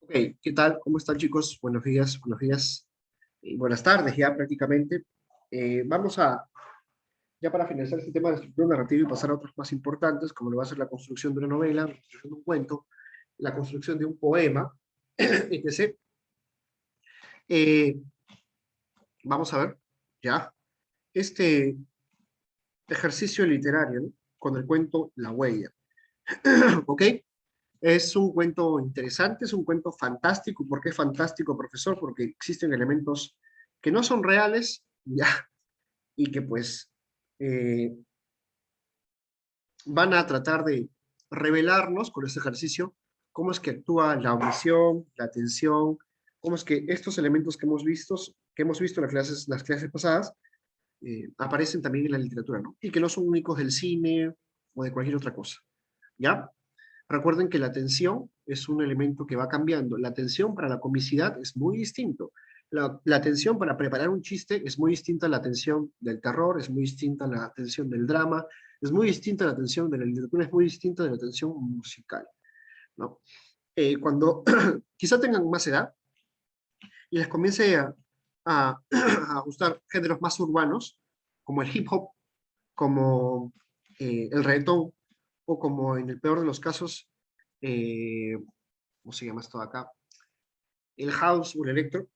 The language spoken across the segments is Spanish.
Ok, ¿qué tal? ¿Cómo están, chicos? Buenos días y buenas tardes ya prácticamente. Vamos a, ya para finalizar este tema de estructura narrativa y pasar a otros más importantes, como lo va a ser la construcción de una novela, la construcción de un cuento, la construcción de un poema, etc. Eh, Vamos a ver, ya, este ejercicio literario, ¿no? Con el cuento La Huella. ¿Ok? Es un cuento interesante, es un cuento fantástico. ¿Por qué fantástico, profesor? Porque existen elementos que no son reales, ya, y que pues eh, van a tratar de revelarnos con este ejercicio cómo es que actúa la omisión, la atención, cómo es que estos elementos que hemos visto en las clases pasadas, aparecen también en la literatura, ¿no? Y que no son únicos del cine o de cualquier otra cosa, ¿ya? Recuerden que la atención es un elemento que va cambiando. La atención para la comicidad es muy distinto. La atención para preparar un chiste es muy distinta a la atención del terror, es muy distinta a la atención del drama, es muy distinta a la atención de la literatura, es muy distinta de la atención musical, ¿no? Cuando quizá tengan más edad y les comience a gustar géneros más urbanos, como el hip hop, como el reggaetón, o como en el peor de los casos, eh, ¿cómo se llama esto de acá? El house o el electro,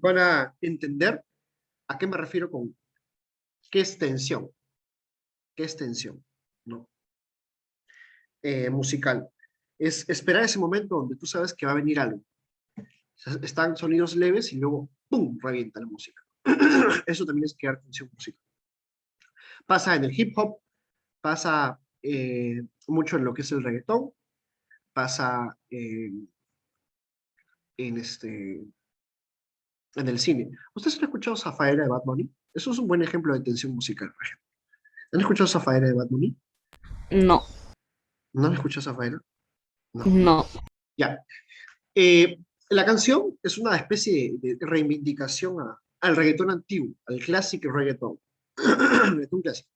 van a entender a qué me refiero con qué es tensión, ¿no? Musical. Es esperar ese momento donde tú sabes que va a venir algo. O sea, están sonidos leves y luego, ¡pum!, revienta la música. Eso también es crear tensión musical. Pasa en el hip hop, pasa mucho en lo que es el reggaetón, pasa en, en el cine. ¿Ustedes han escuchado Zafaera de Bad Bunny? Eso es un buen ejemplo de tensión musical, por ejemplo. ¿Han escuchado Zafaera de Bad Bunny? No, ¿No han escuchado Zafaera? No. no. Ya. La canción es una especie de reivindicación al reggaetón antiguo, al clásico reggaetón. Reggaetón clásico.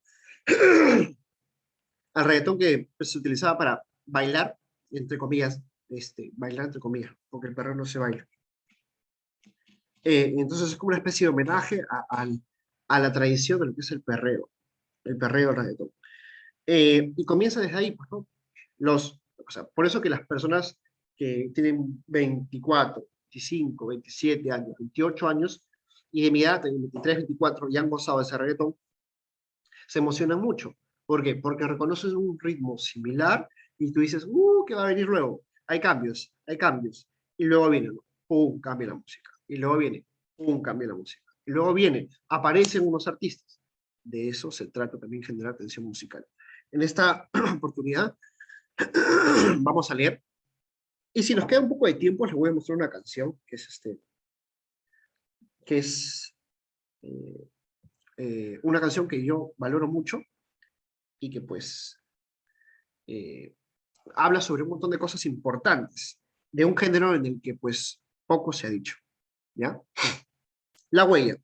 Al reggaetón que pues, se utilizaba para bailar, entre comillas, bailar entre comillas, porque el perreo no se baila. Entonces es como una especie de homenaje a la tradición de lo que es el perreo del reggaetón. Y comienza desde ahí, pues, ¿no? O sea, por eso que las personas que tienen 24, 25, 27 años, 28 años, y de mi edad, de 23, 24, y han gozado de ese reggaetón, se emocionan mucho. ¿Por qué? Porque reconoces un ritmo similar y tú dices, ¿qué va a venir luego? Hay cambios, hay cambios. Y luego viene, ¿no? ¡Pum!, cambia la música. Y luego viene, ¡pum!, cambia la música. Y luego viene, aparecen unos artistas. De eso se trata también generar atención musical. En esta oportunidad vamos a leer. Y si nos queda un poco de tiempo, les voy a mostrar una canción que es eh, una canción que yo valoro mucho y que pues eh, habla sobre un montón de cosas importantes de un género en el que pues poco se ha dicho, ¿ya? La huella.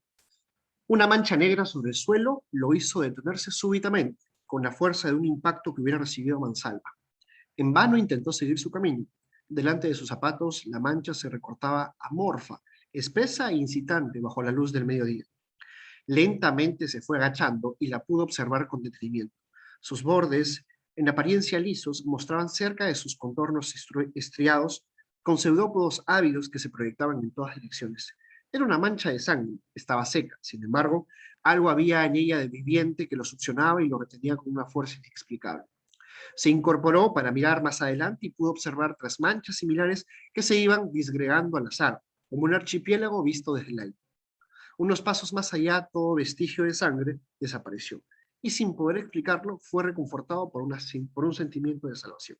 Una mancha negra sobre el suelo lo hizo detenerse súbitamente, con la fuerza de un impacto que hubiera recibido a mansalva. En vano intentó seguir su camino. Delante de sus zapatos, la mancha se recortaba amorfa, espesa e incitante bajo la luz del mediodía. Lentamente se fue agachando y la pudo observar con detenimiento. Sus bordes, en apariencia lisos, mostraban cerca de sus contornos estriados con pseudópodos ávidos que se proyectaban en todas direcciones. Era una mancha de sangre, estaba seca, sin embargo, algo había en ella de viviente que lo succionaba y lo retenía con una fuerza inexplicable. Se incorporó para mirar más adelante y pudo observar otras manchas similares que se iban disgregando al azar, como un archipiélago visto desde el aire. Unos pasos más allá, todo vestigio de sangre desapareció, y sin poder explicarlo, fue reconfortado por un sentimiento de salvación.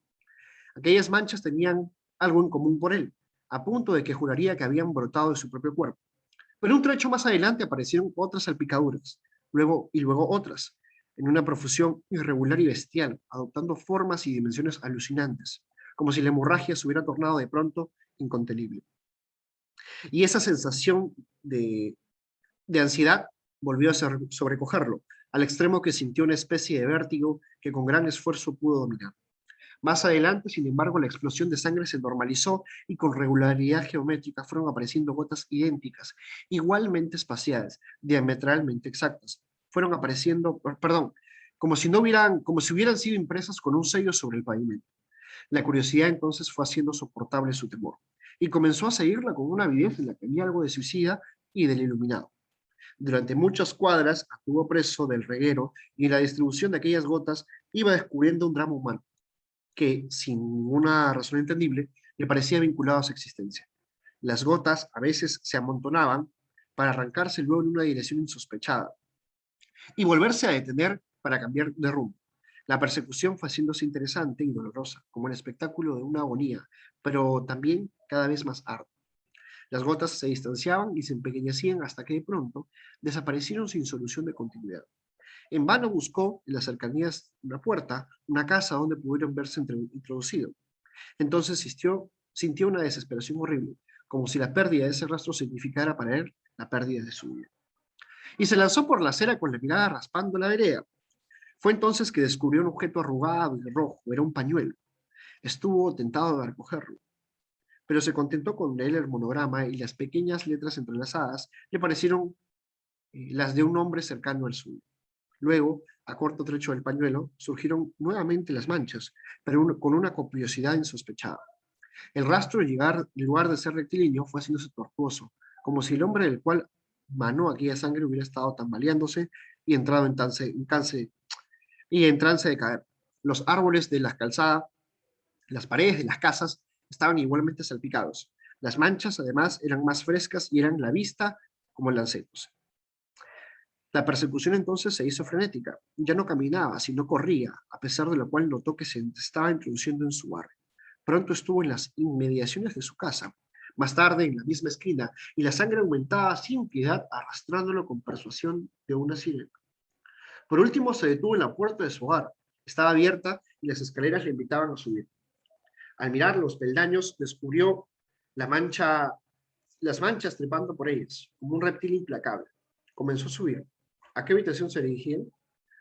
Aquellas manchas tenían algo en común por él, a punto de que juraría que habían brotado de su propio cuerpo. Pero un trecho más adelante aparecieron otras salpicaduras, luego otras, en una profusión irregular y bestial, adoptando formas y dimensiones alucinantes, como si la hemorragia se hubiera tornado de pronto incontenible. Y esa sensación de ansiedad volvió a sobrecogerlo, al extremo que sintió una especie de vértigo que con gran esfuerzo pudo dominar. Más adelante, sin embargo, la explosión de sangre se normalizó y con regularidad geométrica fueron apareciendo gotas idénticas, igualmente espaciadas, diametralmente exactas. Fueron apareciendo, perdón, como si hubieran sido impresas con un sello sobre el pavimento. La curiosidad entonces fue haciendo soportable su temor, y comenzó a seguirla con una avidez en la que había algo de suicida y del iluminado. Durante muchas cuadras estuvo preso del reguero y en la distribución de aquellas gotas iba descubriendo un drama humano que, sin ninguna razón entendible, le parecía vinculado a su existencia. Las gotas a veces se amontonaban para arrancarse luego en una dirección insospechada y volverse a detener para cambiar de rumbo. La persecución fue haciéndose interesante y dolorosa, como el espectáculo de una agonía, pero también cada vez más ardua. Las gotas se distanciaban y se empequeñecían hasta que de pronto desaparecieron sin solución de continuidad. En vano buscó en las cercanías una puerta, una casa donde pudieron verse introducido. Entonces sintió una desesperación horrible, como si la pérdida de ese rastro significara para él la pérdida de su vida. Y se lanzó por la acera con la mirada raspando la vereda. Fue entonces que descubrió un objeto arrugado y rojo, era un pañuelo. Estuvo tentado de recogerlo, pero se contentó con leer el monograma y las pequeñas letras entrelazadas le parecieron las de un hombre cercano al suyo. Luego, a corto trecho del pañuelo, surgieron nuevamente las manchas, pero con una copiosidad insospechada. El rastro, en lugar de ser rectilíneo, fue haciéndose tortuoso, como si el hombre del cual manó aquella sangre hubiera estado tambaleándose y entrado en trance de caer. Los árboles de la calzada, las paredes de las casas, estaban igualmente salpicados. Las manchas, además, eran más frescas y eran la vista como lancetos. La persecución entonces se hizo frenética. Ya no caminaba, sino corría, a pesar de lo cual notó que se estaba introduciendo en su barrio. Pronto estuvo en las inmediaciones de su casa, más tarde en la misma esquina, y la sangre aumentaba sin piedad, arrastrándolo con persuasión de una sirena. Por último, se detuvo en la puerta de su hogar. Estaba abierta y las escaleras le invitaban a subir. Al mirar los peldaños, descubrió la mancha, las manchas trepando por ellas, como un reptil implacable. Comenzó a subir. ¿A qué habitación se dirigían?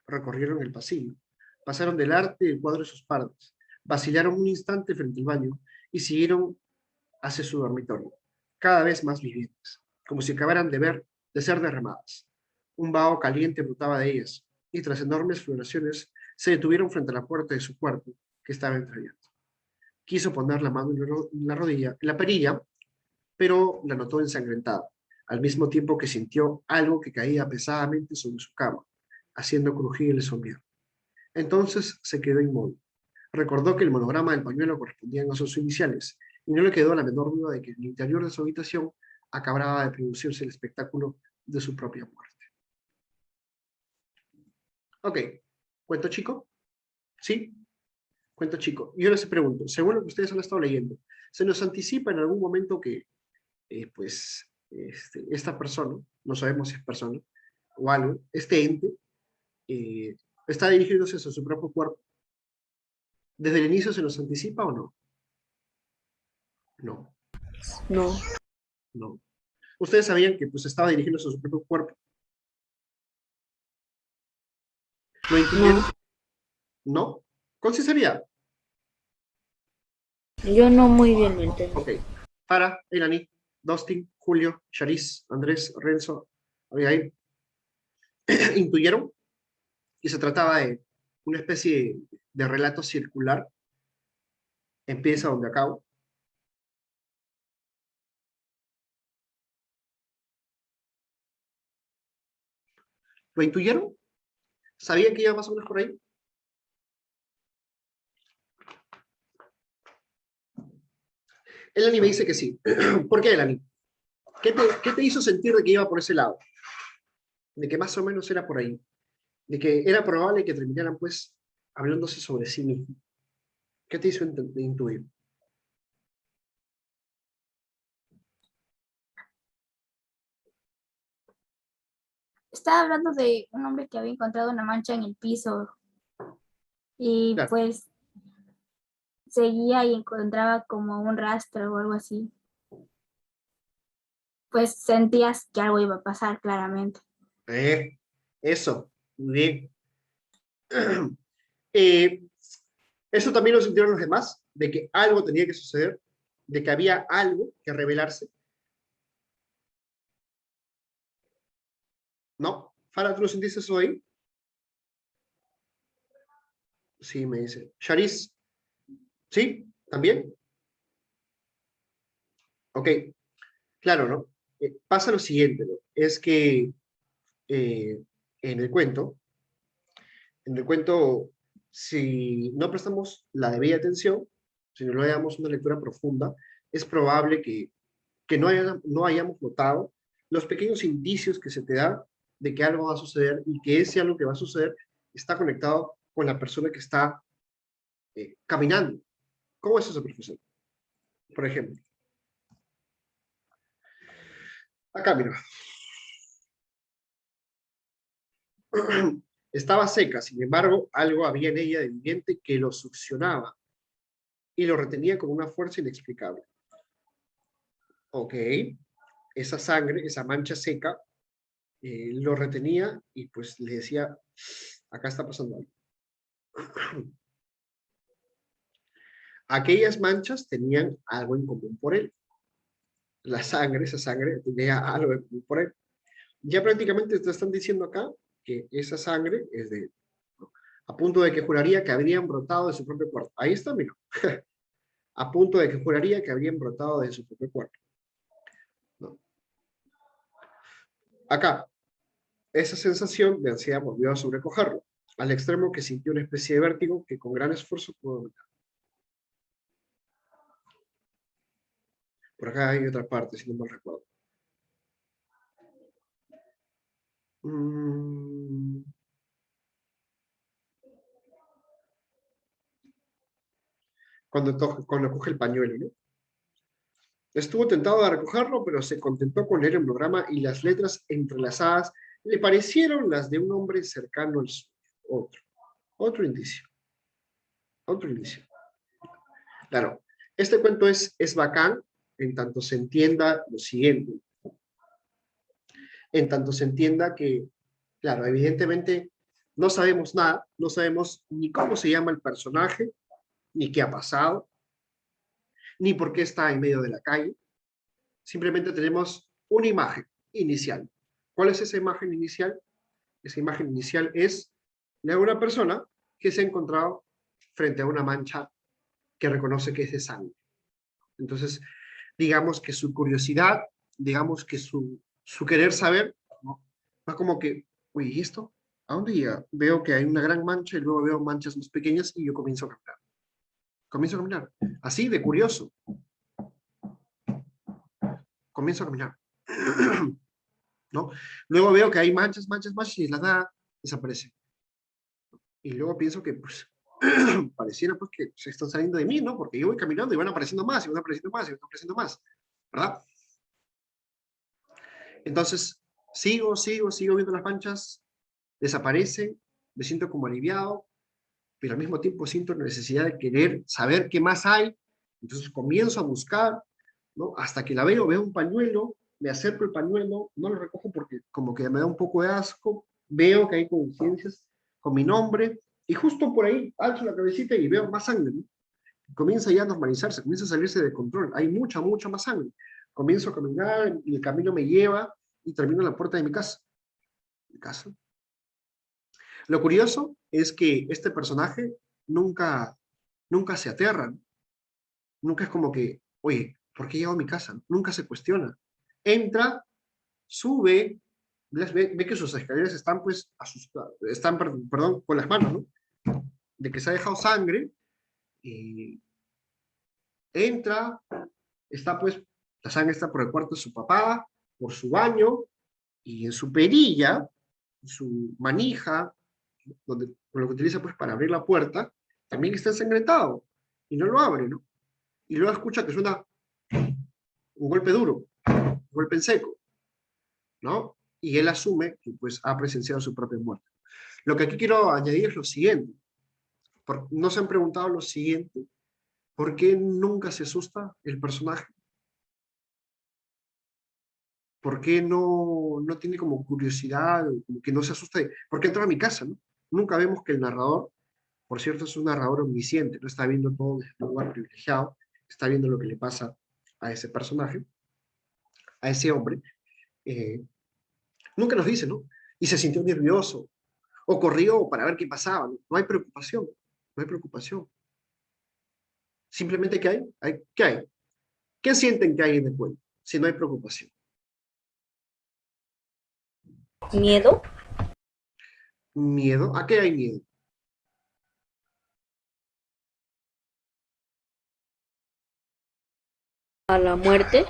Recorrieron el pasillo. Pasaron del arte y el cuadro de sus partes. Vacilaron un instante frente al baño y siguieron hacia su dormitorio, cada vez más vivientes, como si acabaran de ser derramadas. Un vaho caliente brotaba de ellas, y tras enormes floraciones se detuvieron frente a la puerta de su cuarto, que estaba entreabierto. Quiso poner la mano en la rodilla, en la perilla, pero la notó ensangrentada, al mismo tiempo que sintió algo que caía pesadamente sobre su cama, haciendo crujir el somier. Entonces se quedó inmóvil. Recordó que el monograma del pañuelo correspondía a sus iniciales, y no le quedó la menor duda de que en el interior de su habitación acababa de producirse el espectáculo de su propia muerte. Ok, ¿cuento chico? ¿Sí? Cuento chico. Y yo les pregunto, según lo que ustedes han estado leyendo, ¿se nos anticipa en algún momento que esta persona, no sabemos si es persona o algo, este ente, eh, está dirigiéndose hacia su propio cuerpo? ¿Desde el inicio se nos anticipa o no? No, No, no. Ustedes sabían que pues estaba dirigiéndose a su propio cuerpo. ¿Lo intuyeron? no, No. ¿Con sinceridad? yo no muy bien lo entendí. Ok. Farah, Elani, Dustin, Julio, Charis, Andrés, Renzo, Abigail, intuyeron que se trataba de una especie de relato circular, empieza donde acabo. ¿Lo intuyeron? ¿Sabían que iba más o menos por ahí? Elani me dice que sí. ¿Por qué, Elani? ¿Qué te hizo sentir de que iba por ese lado? De que más o menos era por ahí. De que era probable que terminaran, pues, hablándose sobre sí mismo. ¿Qué te hizo intuir? Estaba hablando de un hombre que había encontrado una mancha en el piso y Claro. pues seguía y encontraba como un rastro o algo así. Pues sentías que algo iba a pasar claramente. Eso. Muy bien. Eh, Eso también lo sintieron los demás, de que algo tenía que suceder, de que había algo que revelarse. ¿No? Farah, ¿tú lo sentiste eso ahí? Sí, me dice. Charis, ¿sí? ¿También? Ok, claro, ¿no? Pasa lo siguiente, ¿no? Es que eh, en el cuento, en el cuento, si no prestamos la debida atención, si no le damos una lectura profunda, es probable que no hayamos notado los pequeños indicios que se te da de que algo va a suceder y que ese algo que va a suceder está conectado con la persona que está caminando. ¿Cómo es eso, profesor? Por ejemplo, acá, mira. Estaba seca, sin embargo, algo había en ella de viviente que lo succionaba y lo retenía con una fuerza inexplicable. Ok, esa sangre, esa mancha seca, lo retenía y pues le decía, acá está pasando algo. Aquellas manchas tenían algo en común por él. La sangre, esa sangre, tenía algo en común por él. Ya prácticamente te están diciendo acá que esa sangre es de él, ¿no? A punto de que juraría que habrían brotado de su propio cuerpo. Ahí está, mira. A punto de que juraría que habrían brotado de su propio cuerpo, ¿no? Acá, esa sensación de ansiedad volvió a sobrecogerlo, al extremo que sintió una especie de vértigo que con gran esfuerzo pudo dominar. Por acá hay otra parte, si no mal recuerdo. Mm. Cuando coge el pañuelo, ¿no? Estuvo tentado de recogerlo, pero se contentó con leer el programa y las letras entrelazadas le parecieron las de un hombre cercano al suyo. Otro indicio, otro indicio. Claro, este cuento es bacán en tanto se entienda lo siguiente, en tanto se entienda que, claro, evidentemente no sabemos nada, no sabemos ni cómo se llama el personaje, ni qué ha pasado, ni por qué está en medio de la calle, simplemente tenemos una imagen inicial. ¿Cuál es esa imagen inicial? Esa imagen inicial es de una persona que se ha encontrado frente a una mancha que reconoce que es de sangre. Entonces, digamos que su curiosidad, digamos que su querer saber, ¿no? Va como que, oye, ¿y esto? ¿A dónde llega? Veo que hay una gran mancha y luego veo manchas más pequeñas y yo comienzo a caminar. Comienzo a caminar. Así, de curioso. Comienzo a caminar. ¿No? Luego veo que hay manchas, manchas, manchas y de la nada desaparece. Y luego pienso que, pues, pareciera pues que se están saliendo de mí, ¿no? Porque yo voy caminando y van apareciendo más, y van apareciendo más, y van apareciendo más, ¿verdad? Entonces, sigo viendo las manchas, desaparecen, me siento como aliviado, pero al mismo tiempo siento la necesidad de querer saber qué más hay, entonces comienzo a buscar, ¿no? Hasta que la veo un pañuelo, me acerco el pañuelo, no lo recojo porque como que me da un poco de asco, veo que hay coincidencias con mi nombre, y justo por ahí alzo la cabecita y veo más sangre, ¿no? Comienza ya a normalizarse, comienza a salirse de control, hay mucha más sangre. Comienzo a caminar y el camino me lleva y termino en la puerta de mi casa. Mi casa. Lo curioso es que este personaje nunca, nunca se aterra, ¿no? Nunca es como que, oye, ¿por qué llego a mi casa? Nunca se cuestiona. Entra, sube, ve que sus escaleras están pues, están, perdón, con las manos, ¿no? De que se ha dejado sangre, y entra, está pues, la sangre está por el cuarto de su papá, por su baño, y en su perilla, en su manija, donde, con lo que utiliza pues para abrir la puerta, también está ensangrentado, y no lo abre, ¿no? Y luego escucha que suena un golpe duro, un golpe en seco, ¿no? Y él asume que pues ha presenciado su propia muerte. Lo que aquí quiero añadir es lo siguiente, no se han preguntado lo siguiente, ¿por qué nunca se asusta el personaje? ¿Por qué no tiene como curiosidad, como que no se asusta? ¿Por qué entró a mi casa, no? Nunca vemos que el narrador Por cierto, es un narrador omnisciente, no está viendo todo desde un lugar privilegiado, está viendo lo que le pasa a ese personaje, a ese hombre. eh, Nunca nos dice, ¿no? Y se sintió nervioso, o corrió para ver qué pasaba. No, no hay preocupación, no hay preocupación. Simplemente, ¿qué hay? ¿Qué sienten que hay en el cuento si no hay preocupación? ¿Miedo? ¿Miedo? ¿A qué hay miedo? ¿A la muerte?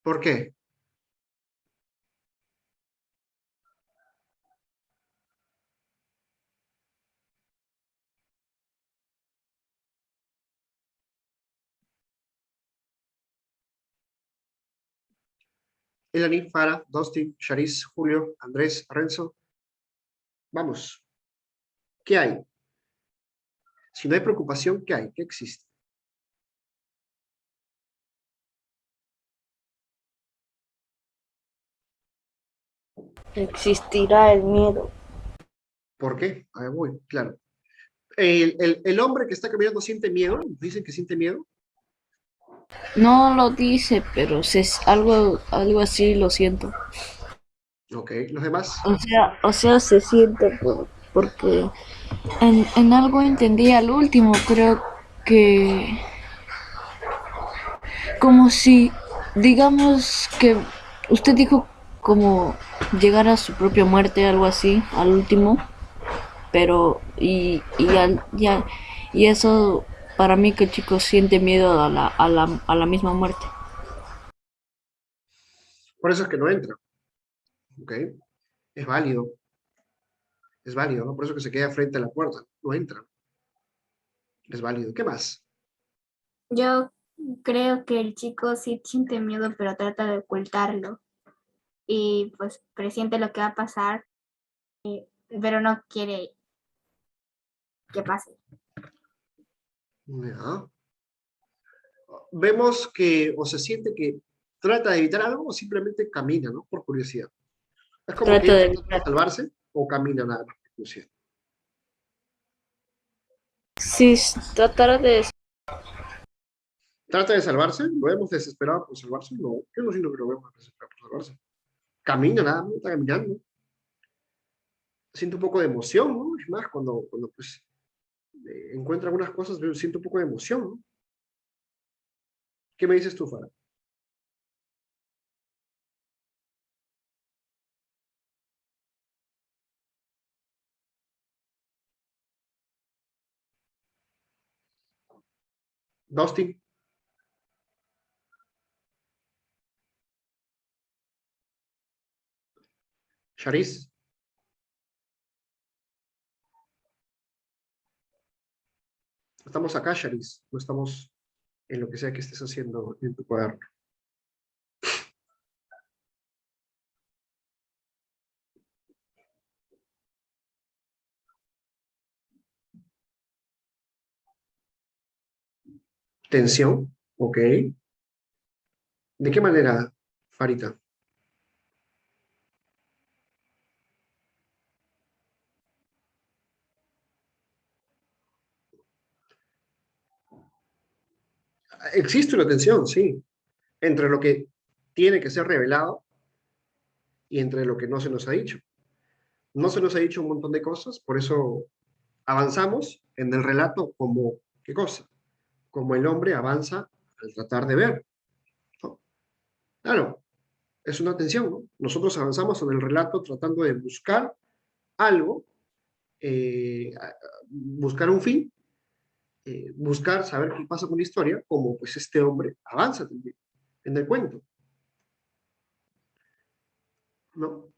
¿Por qué? Elani, Farah, Dustin, Charis, Julio, Andrés, Renzo. Vamos, ¿qué hay? Si no hay preocupación, ¿qué hay? ¿Qué existe? Existirá el miedo. ¿Por qué? A ver, voy, claro. El hombre que está caminando siente miedo, dicen que siente miedo. No lo dice, pero algo así lo siento. Ok, los demás. O sea, se siente porque en algo entendí al último, creo que como si, digamos que usted dijo como llegar a su propia muerte, algo así, al último, pero y eso para mí que el chico siente miedo a la misma muerte. Por eso es que no entra. Ok, es válido. Es válido, ¿no? Por eso que se queda frente a la puerta. No entra. Es válido. ¿Qué más? Yo creo que el chico sí siente miedo, pero trata de ocultarlo. Y pues presiente lo que va a pasar, pero no quiere que pase. Ya. Vemos que o se siente que trata de evitar algo o simplemente camina, ¿no? Por curiosidad. Es como que Trata él de está tratando de evitar. salvarse o camina nada más por curiosidad. Sí, tratar de. Trata de salvarse, lo vemos desesperado por salvarse. No, yo no siento que lo vemos desesperado por salvarse. Camina nada más, está caminando. Siento un poco de emoción, ¿no? Es más, cuando pues encuentra algunas cosas, siento un poco de emoción, ¿no? ¿Qué me dices tú, Farah? Dustin, Charis, estamos acá, Charis, no estamos en lo que sea que estés haciendo en tu cuaderno. Tensión, ok. ¿De qué manera, Farita? Existe una tensión, sí, entre lo que tiene que ser revelado y entre lo que no se nos ha dicho. No se nos ha dicho un montón de cosas, por eso avanzamos en el relato como, ¿qué cosa? Como el hombre avanza al tratar de ver, ¿no? Claro, es una tensión, ¿no? Nosotros avanzamos en el relato tratando de buscar algo, buscar un fin, buscar saber qué pasa con la historia, como pues este hombre avanza también en el cuento, ¿no?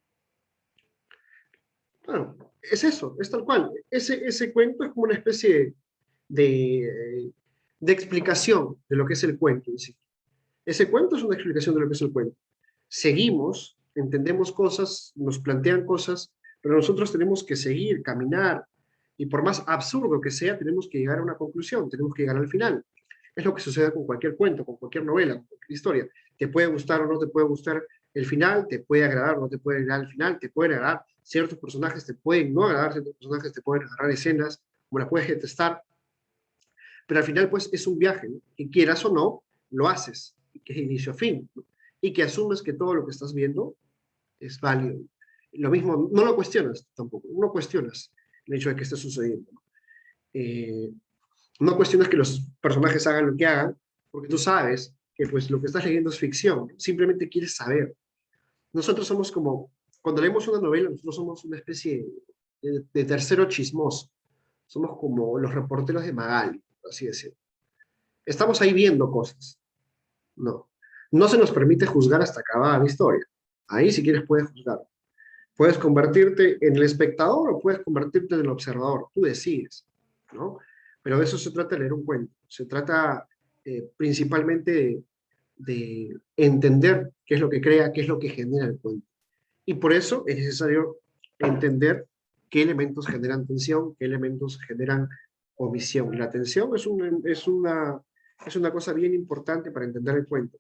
Claro, es eso, es tal cual. Ese cuento es como una especie de, de explicación de lo que es el cuento en sí. Ese cuento es una explicación de lo que es el cuento. Seguimos, entendemos cosas, nos plantean cosas, pero nosotros tenemos que seguir, caminar, y por más absurdo que sea, tenemos que llegar a una conclusión, tenemos que llegar al final. Es lo que sucede con cualquier cuento, con cualquier novela, con cualquier historia. Te puede gustar o no te puede gustar el final, te puede agradar o no te puede agradar el final, te puede agradar ciertos personajes te pueden no agradar, ciertos personajes te pueden agarrar escenas, como las puedes detestar, pero al final pues es un viaje, ¿no? Y quieras o no, lo haces, que es de inicio a fin, ¿no? Y que asumes que todo lo que estás viendo es válido. Lo mismo, no lo cuestionas tampoco, no cuestionas el hecho de que esté sucediendo. ¿No? No cuestionas que los personajes hagan lo que hagan, porque tú sabes que pues lo que estás leyendo es ficción, ¿no? Simplemente quieres saber. Nosotros somos como, cuando leemos una novela, nosotros somos una especie de tercero chismoso. Somos como los reporteros de Magali, por así decirlo. Estamos ahí viendo cosas. No. No se nos permite juzgar hasta acabar la historia. Ahí, si quieres, puedes juzgar. Puedes convertirte en el espectador o puedes convertirte en el observador. Tú decides, ¿no? Pero de eso se trata de leer un cuento. Se trata principalmente de entender qué es lo que crea, qué es lo que genera el cuento. Y por eso es necesario entender qué elementos generan tensión, qué elementos generan omisión. La tensión es una cosa bien importante para entender el cuento.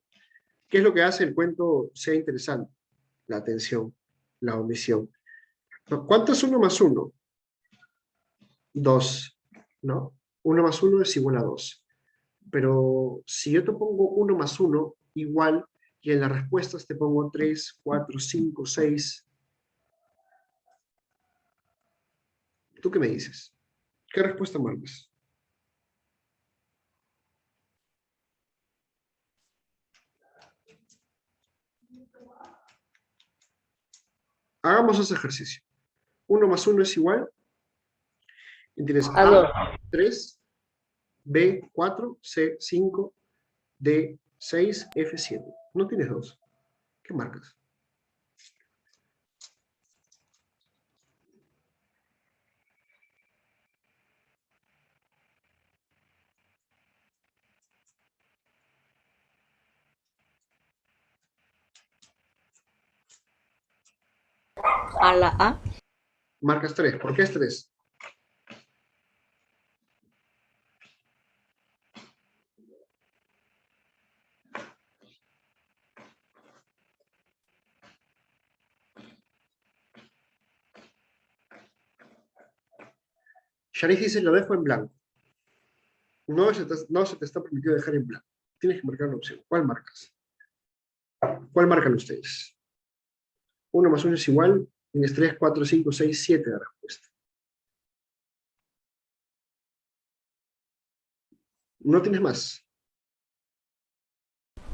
¿Qué es lo que hace el cuento sea interesante? La tensión, la omisión. ¿Cuánto es 1 más 1? 2, ¿no? 1 más 1 es igual a 2. Pero si yo te pongo 1 más 1 igual, y en las respuestas te pongo 3, 4, 5, 6, ¿tú qué me dices? ¿Qué respuesta marcas? Hagamos ese ejercicio. 1 más 1 es igual, y tienes A A, dos. 3, B, 4, C, 5, D, 6, F, 7. No tienes 2. ¿Qué marcas? A la A. Marcas 3. ¿Por qué es 3? Sharif dice, lo dejo en blanco. No se te está permitido dejar en blanco. Tienes que marcar una opción. ¿Cuál marcas? ¿Cuál marcan ustedes? 1 más 1 es igual, tienes 3, 4, 5, 6, 7 de respuesta. No tienes más.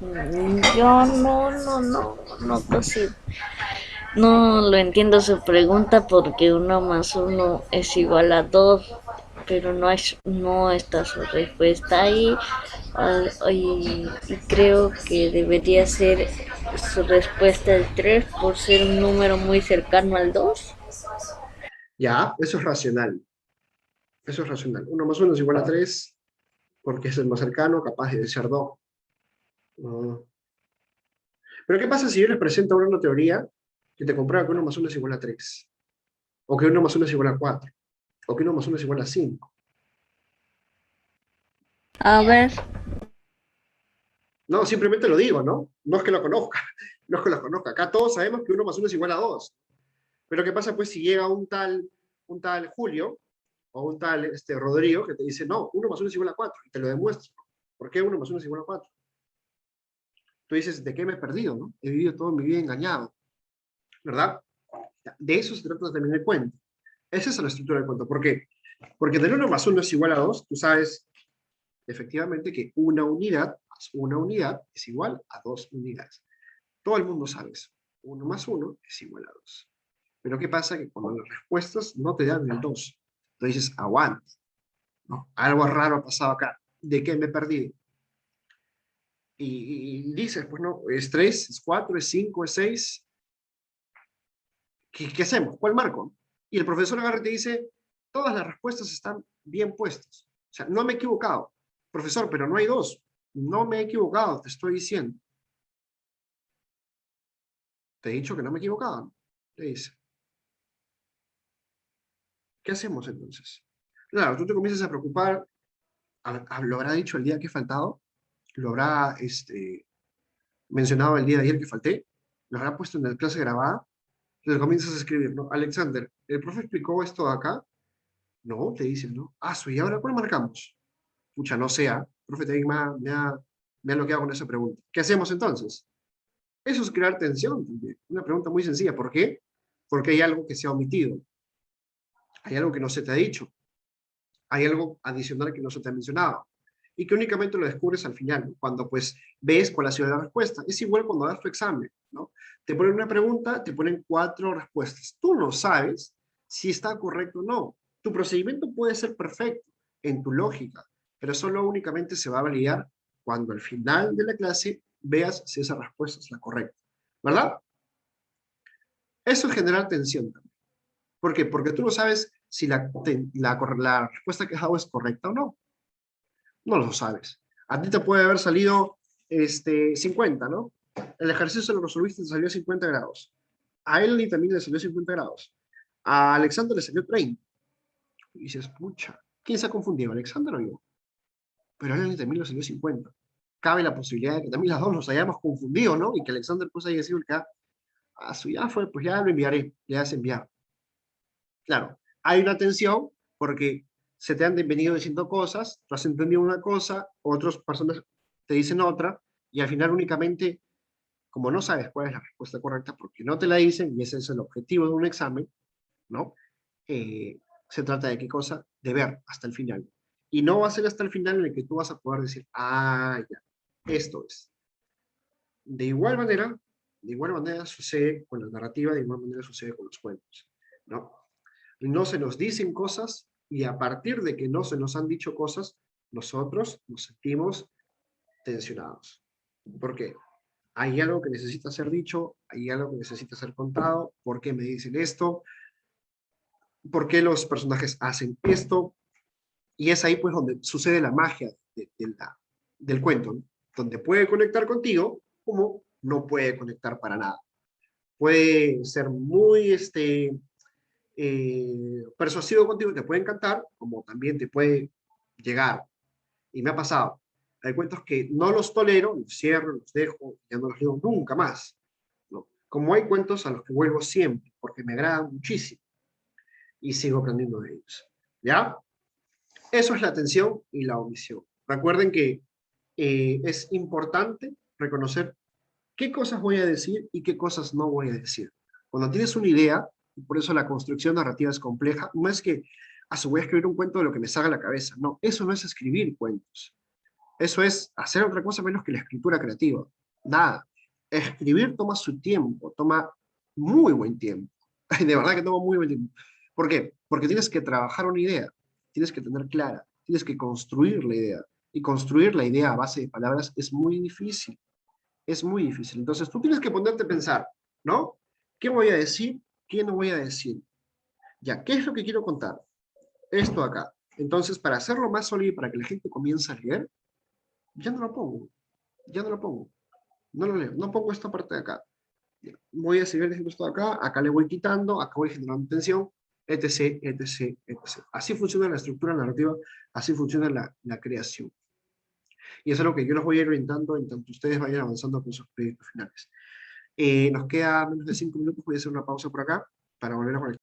Yo no casi. No lo entiendo su pregunta porque 1 más 1 es igual a 2, pero no está su respuesta ahí. Y creo que debería ser su respuesta el 3 por ser un número muy cercano al 2. Ya, eso es racional. Eso es racional. 1 más 1 es igual a 3, porque es el más cercano, capaz de ser 2. No. Pero ¿qué pasa si yo les presento ahora una teoría que te comprueba que 1 más 1 es igual a 3? O que 1 más 1 es igual a 4? O que 1 más 1 es igual a 5. A ver, No, simplemente lo digo, ¿no? No es que lo conozca. No es que lo conozca. Acá todos sabemos que 1 más 1 es igual a 2. Pero ¿qué pasa pues si llega un tal Julio o un tal Rodrigo que te dice, no, 1 más 1 es igual a 4? Y te lo demuestro. ¿Por qué 1 más 1 es igual a 4? Tú dices, ¿de qué me he perdido? ¿No? He vivido toda mi vida engañado. ¿Verdad? De eso se trata también el cuento. Esa es la estructura del cuento. ¿Por qué? Porque del 1 más 1 es igual a 2, tú sabes efectivamente que una unidad más una unidad es igual a 2 unidades. Todo el mundo sabe eso. 1 más 1 es igual a 2. Pero ¿qué pasa? Que cuando las respuestas no te dan el 2, tú dices, aguanta, ¿no? Algo raro ha pasado acá. ¿De qué me he perdido? Y dices, pues no, es 3, es 4, es 5, es 6. ¿Qué hacemos? ¿Cuál marco? Y el profesor agarra y te dice, todas las respuestas están bien puestas. O sea, no me he equivocado. Profesor, pero no hay 2. No me he equivocado, te estoy diciendo. Te he dicho que no me he equivocado, ¿no? Te dice. ¿Qué hacemos entonces? Claro, tú te comienzas a preocupar. ¿Lo habrá dicho el día que he faltado? ¿Lo habrá mencionado el día de ayer que falté? ¿Lo habrá puesto en la clase grabada? Entonces comienzas a escribir, ¿no? Alexander, ¿el profe explicó esto de acá? No, te dicen, ¿no? Ah, ¿y ahora cuál marcamos? Pucha, no sé, profe, también me ha bloqueado con esa pregunta. ¿Qué hacemos entonces? Eso es crear tensión también. Una pregunta muy sencilla. ¿Por qué? Porque hay algo que se ha omitido. Hay algo que no se te ha dicho. Hay algo adicional que no se te ha mencionado. Y que únicamente lo descubres al final, ¿no? Cuando pues ves cuál ha sido la respuesta. Es igual cuando das tu examen, ¿no? Te ponen una pregunta, te ponen 4 respuestas. Tú no sabes si está correcto o no. Tu procedimiento puede ser perfecto en tu lógica, pero solo únicamente se va a validar cuando al final de la clase veas si esa respuesta es la correcta. ¿Verdad? Eso es generar tensión también. ¿Por qué? Porque tú no sabes si la respuesta que has dado es correcta o no. No lo sabes. A ti te puede haber salido 50, ¿no? El ejercicio lo resolviste y te salió 50 grados. A Eleni también le salió 50 grados. A Alexander le salió 30. Y dices, pucha, ¿quién se ha confundido, Alexander o yo? Pero a Eleni también le salió 50. Cabe la posibilidad de que también las dos nos hayamos confundido, ¿no? Y que Alexander pues haya sido el que ya fue, pues ya lo enviaré, ya es enviado. Claro, hay una tensión porque se te han venido diciendo cosas, tú has entendido una cosa, otras personas te dicen otra, y al final únicamente, como no sabes cuál es la respuesta correcta, porque no te la dicen, y ese es el objetivo de un examen, ¿no? Se trata de qué cosa, de ver hasta el final. Y no va a ser hasta el final en el que tú vas a poder decir, ah, ya, esto es. De igual manera sucede con la narrativa, de igual manera sucede con los cuentos, ¿no? No se nos dicen cosas y a partir de que no se nos han dicho cosas, nosotros nos sentimos tensionados. ¿Por qué? Hay algo que necesita ser dicho, hay algo que necesita ser contado, ¿por qué me dicen esto? ¿Por qué los personajes hacen esto? Y es ahí pues donde sucede la magia del cuento, ¿no? Donde puede conectar contigo como no puede conectar para nada. Puede ser muy persuasivo contigo, te puede encantar, como también te puede llegar. Y me ha pasado. Hay cuentos que no los tolero, los cierro, los dejo, ya no los leo nunca más, ¿no? Como hay cuentos a los que vuelvo siempre, porque me agradan muchísimo y sigo aprendiendo de ellos. ¿Ya? Eso es la atención y la omisión. Recuerden que es importante reconocer qué cosas voy a decir y qué cosas no voy a decir. Cuando tienes una idea, y por eso la construcción narrativa es compleja, no es que voy a escribir un cuento de lo que me salga a la cabeza. No, eso no es escribir cuentos. Eso es hacer otra cosa menos que la escritura creativa. Nada. Escribir toma su tiempo, toma muy buen tiempo. De verdad que toma muy buen tiempo. ¿Por qué? Porque tienes que trabajar una idea, tienes que tener clara, tienes que construir la idea. Y construir la idea a base de palabras es muy difícil. Es muy difícil. Entonces tú tienes que ponerte a pensar, ¿no? ¿Qué voy a decir? ¿Qué no voy a decir? Ya, ¿qué es lo que quiero contar? Esto acá. Entonces, para hacerlo más sólido y para que la gente comience a leer, ya no lo pongo. Ya no lo pongo. No lo leo. No pongo esta parte de acá. Voy a seguir diciendo esto de acá. Acá le voy quitando. Acá voy generando tensión. Etc, etc, etc. Así funciona la estructura narrativa. Así funciona la creación. Y eso es lo que yo los voy a ir orientando en tanto ustedes vayan avanzando con sus proyectos finales. Nos queda menos de 5 minutos. Voy a hacer una pausa por acá para volver a conectar.